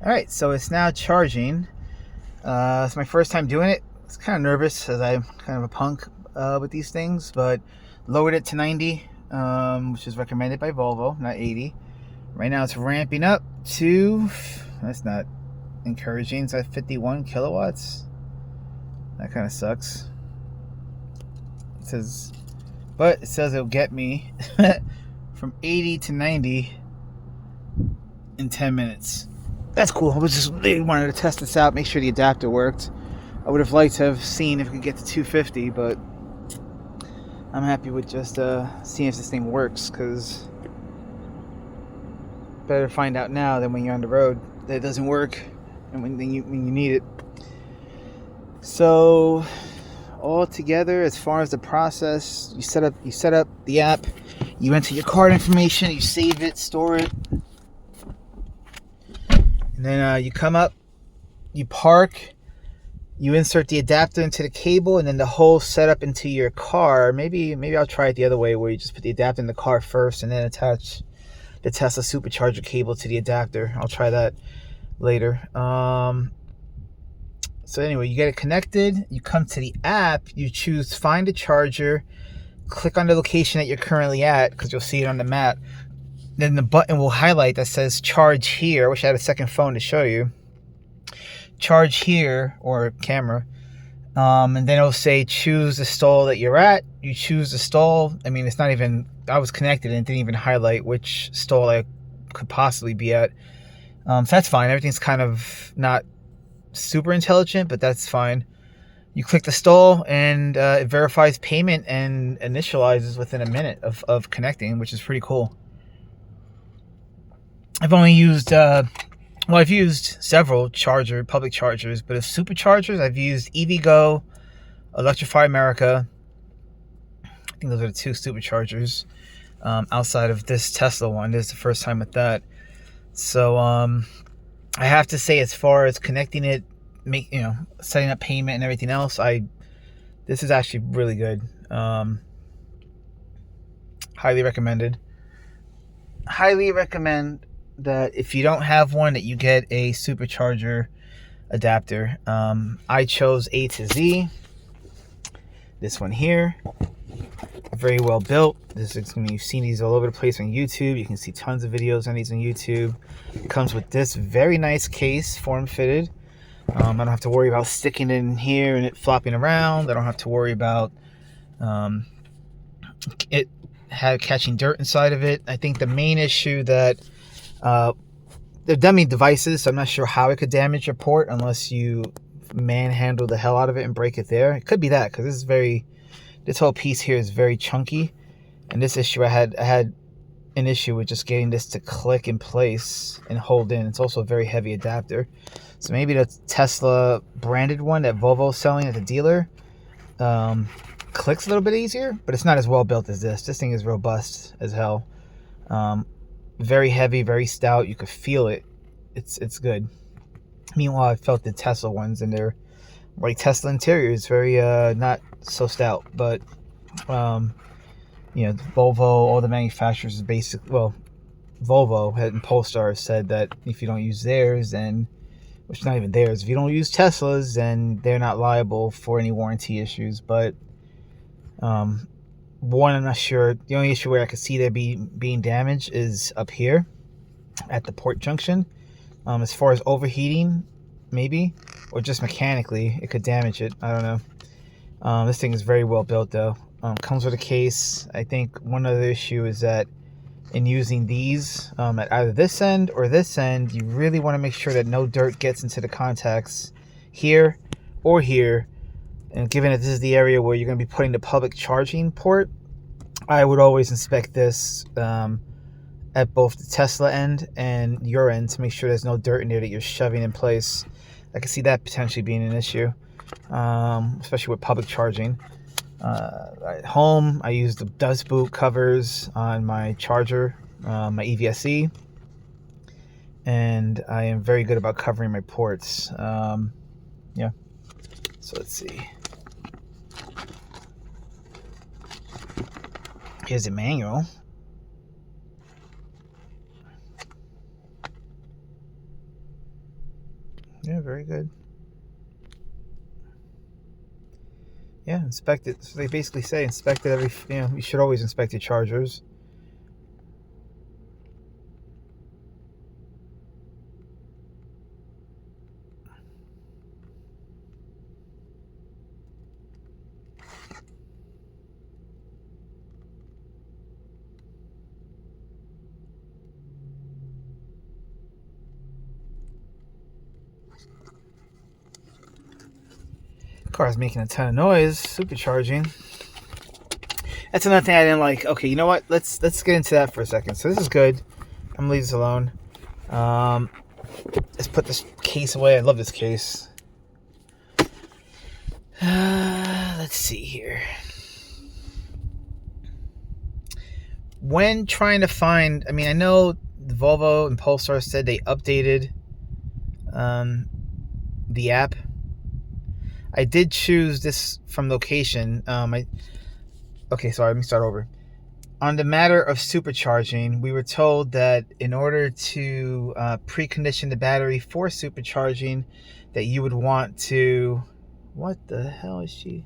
Alright, so it's now charging. It's my first time doing it. It's kind of nervous as I'm kind of a punk with these things, but lowered it to 90, which is recommended by Volvo, not 80. Right now it's ramping up to, that's not encouraging, it's at 51 kilowatts. That kind of sucks. It says, but it says it'll get me from 80 to 90 in 10 minutes. That's cool. I wanted to test this out, make sure the adapter worked. I would have liked to have seen if we could get to 250, but I'm happy with just seeing if this thing works, because better find out now than when you're on the road that it doesn't work and when you need it. So all together, as far as the process, you set up the app, you enter your card information, you save it, store it, and then you come up, you park, you insert the adapter into the cable, and then the whole setup into your car. Maybe I'll try it the other way, where you just put the adapter in the car first and then attach the Tesla supercharger cable to the adapter. I'll try that later. So anyway, you get it connected, you come to the app, you choose find a charger, click on the location that you're currently at, because you'll see it on the map. Then the button will highlight that says charge here. I wish I had a second phone to show you. Charge here, or camera. And then it'll say choose the stall that you're at. You choose the stall. I mean, it's not even, I was connected and it didn't even highlight which stall I could possibly be at. So that's fine. Everything's kind of not super intelligent, but that's fine. You click the stall and it verifies payment and initializes within a minute of connecting, which is pretty cool. I've only used I've used several public chargers, but as superchargers, I've used EVgo, Electrify America. I think those are the two superchargers outside of this Tesla one. This is the first time with that. So I have to say, as far as connecting it, setting up payment and everything else, this is actually really good. Highly recommended. Highly recommend that if you don't have one, that you get a supercharger adapter. I chose A2Z. This one here, very well built. You've seen these all over the place on YouTube. You can see tons of videos on these on YouTube. It comes with this very nice case, form fitted. I don't have to worry about sticking it in here and it flopping around. I don't have to worry about it catching dirt inside of it. I think the main issue that they're dummy devices, so I'm not sure how it could damage your port unless you manhandle the hell out of it and break it there. It could be that, because this whole piece here is very chunky, and this issue I had an issue with just getting this to click in place and hold in. It's also a very heavy adapter, so maybe the Tesla branded one that Volvo's selling at the dealer clicks a little bit easier, but it's not as well built as this. This thing is robust as hell. Very heavy, very stout. You could feel it. It's good. Meanwhile, I felt the Tesla ones, and they're like Tesla interiors, very not so stout. But Volvo, all the manufacturers is Volvo and Polestar said that if you don't use theirs, then, which is not even theirs, if you don't use Teslas, then they're not liable for any warranty issues. But one, I'm not sure. The only issue where I could see there being damage is up here at the port junction. As far as overheating, maybe, or just mechanically, it could damage it. I don't know. This thing is very well built, though. Comes with a case. I think one other issue is that in using these at either this end or this end, you really want to make sure that no dirt gets into the contacts here or here. And given that this is the area where you're going to be putting the public charging port, I would always inspect this at both the Tesla end and your end to make sure there's no dirt in there that you're shoving in place. I can see that potentially being an issue, especially with public charging. At home, I use the dust boot covers on my charger, my EVSE, and I am very good about covering my ports. Yeah, so let's see. Here's the manual. Yeah, very good. Yeah, inspect it. So they basically say inspect it every, you should always inspect your chargers. Car's making a ton of noise, supercharging. That's another thing I didn't like. Okay, you know what? Let's get into that for a second. So this is good. I'm gonna leave this alone. Let's put this case away. I love this case. Let's see here. When trying to find, I know the Volvo and Polestar said they updated the app. I did choose this from location. Okay, sorry, let me start over. On the matter of supercharging, we were told that in order to precondition the battery for supercharging, that you would want to... What the hell is she?